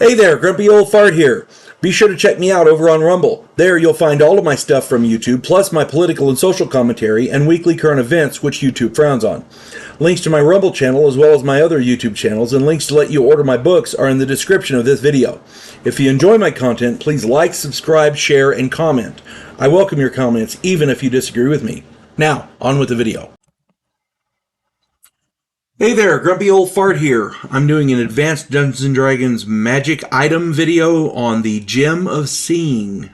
Hey there, Grumpy Old Fart here. Be sure to check me out over on Rumble. There you'll find all of my stuff from YouTube, plus my political and social commentary and weekly current events, which YouTube frowns on. Links to my Rumble channel, as well as my other YouTube channels, and links to let you order my books are in the description of this video. If you enjoy my content, please like, subscribe, share, and comment. I welcome your comments, even if you disagree with me. Now, on with the video. Hey there, Grumpy Old Fart here. I'm doing an Advanced Dungeons & Dragons magic item video on the Gem of Seeing.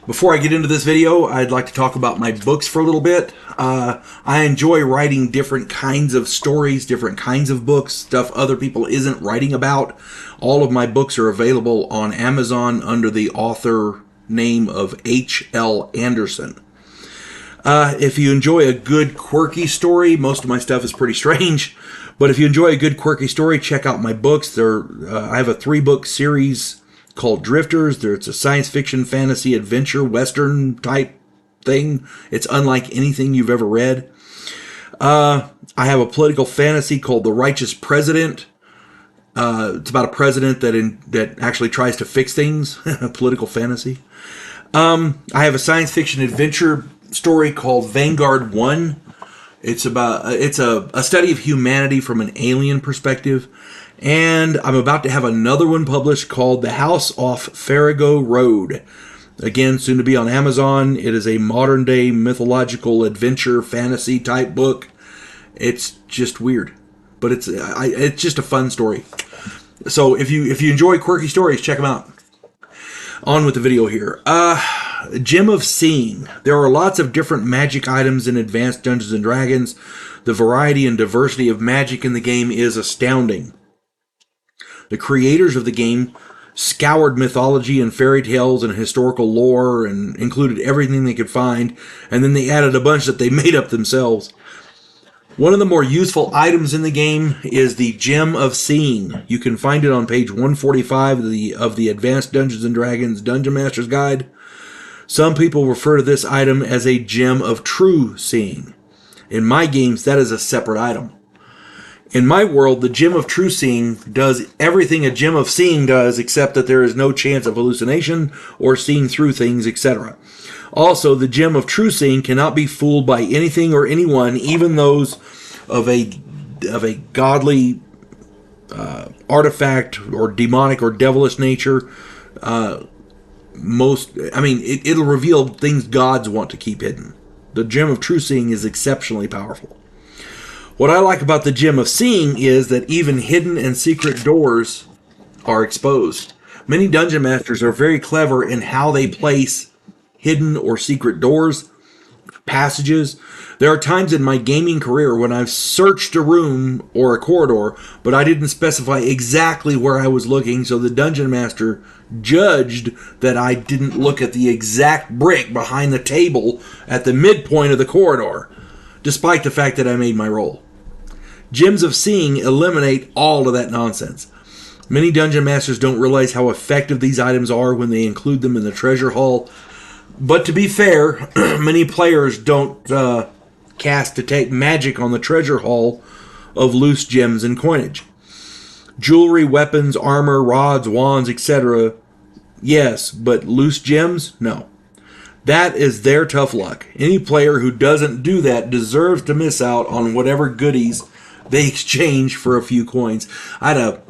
Before I get into this video, I'd like to talk about my books for a little bit. I enjoy writing different kinds of stories, different kinds of books, stuff other people isn't writing about. All of my books are available on Amazon under the author name of H.L. Anderson. If you enjoy a good quirky story, most of my stuff is pretty strange, but if you enjoy a good quirky story, check out my books. I have a 3-book series called Drifters. It's a science fiction, fantasy, adventure, western type thing. It's unlike anything you've ever read. I have a political fantasy called The Righteous President. It's about a president that actually tries to fix things. A political fantasy. I have a science fiction adventure story called Vanguard 1. It's a study of humanity from an alien perspective, and I'm about to have another one published called The House Off Farrago Road. Again, soon to be on Amazon. It is a modern day mythological adventure fantasy type book. It's just weird, but it's just a fun story. So if you enjoy quirky stories, check them out. On with the video here. Gem of Seeing. There are lots of different magic items in Advanced Dungeons & Dragons. The variety and diversity of magic in the game is astounding. The creators of the game scoured mythology and fairy tales and historical lore and included everything they could find, and then they added a bunch that they made up themselves. One of the more useful items in the game is the Gem of Seeing. You can find it on page 145 of the Advanced Dungeons & Dragons Dungeon Master's Guide. Some people refer to this item as a Gem of True Seeing. In my games, that is a separate item. In my world, the Gem of True Seeing does everything a Gem of Seeing does, except that there is no chance of hallucination or seeing through things, etc. Also, the Gem of True Seeing cannot be fooled by anything or anyone, even those of a godly artifact or demonic or devilish nature. It'll reveal things gods want to keep hidden. The Gem of True Seeing is exceptionally powerful. What I like about the Gem of Seeing is that even hidden and secret doors are exposed. Many dungeon masters are very clever in how they place hidden or secret doors, passages. There are times in my gaming career when I've searched a room or a corridor, but I didn't specify exactly where I was looking, so the dungeon master judged that I didn't look at the exact brick behind the table at the midpoint of the corridor, despite the fact that I made my roll. Gems of Seeing eliminate all of that nonsense. Many dungeon masters don't realize how effective these items are when they include them in the treasure hall. But to be fair, many players don't cast Detect Magic on the treasure hall of loose gems and coinage. Jewelry, weapons, armor, rods, wands, etc. Yes, but loose gems? No. That is their tough luck. Any player who doesn't do that deserves to miss out on whatever goodies they exchange for a few coins. I had a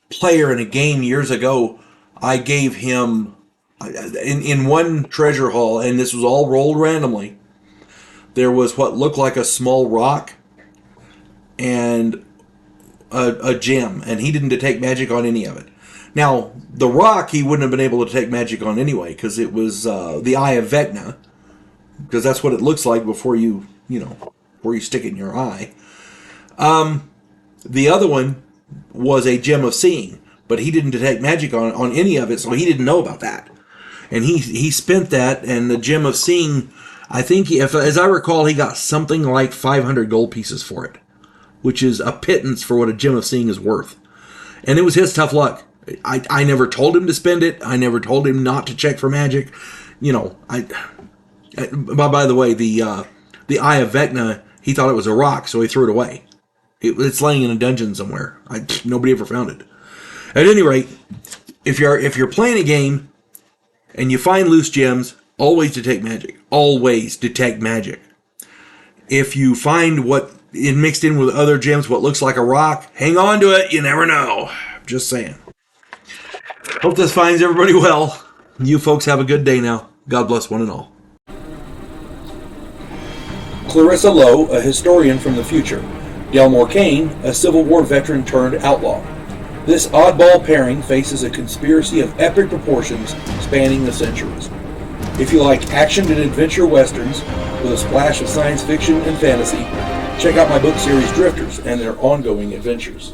player in a game years ago. I gave him, in one treasure hall, and this was all rolled randomly, there was what looked like a small rock and a gem, and he didn't detect magic on any of it. Now, the rock he wouldn't have been able to detect magic on anyway, because it was the Eye of Vecna, because that's what it looks like before you stick it in your eye. The other one was a Gem of Seeing, but he didn't detect magic on any of it, so he didn't know about that. And he spent that, and the Gem of Seeing, I think, as I recall, he got something like 500 gold pieces for it, which is a pittance for what a Gem of Seeing is worth. And it was his tough luck. I never told him to spend it. I never told him not to check for magic. By the way, the Eye of Vecna, he thought it was a rock, so he threw it away. It's laying in a dungeon somewhere. Nobody ever found it. At any rate, if you're playing a game and you find loose gems, always detect magic. Always detect magic. If you find what it mixed in with other gems, what looks like a rock, hang on to it. You never know. Just saying. Hope this finds everybody well. You folks have a good day now. God bless one and all. Clarissa Lowe, a historian from the future. Delmore Kane, a Civil War veteran turned outlaw. This oddball pairing faces a conspiracy of epic proportions spanning the centuries. If you like action and adventure westerns with a splash of science fiction and fantasy, check out my book series Drifters and their ongoing adventures.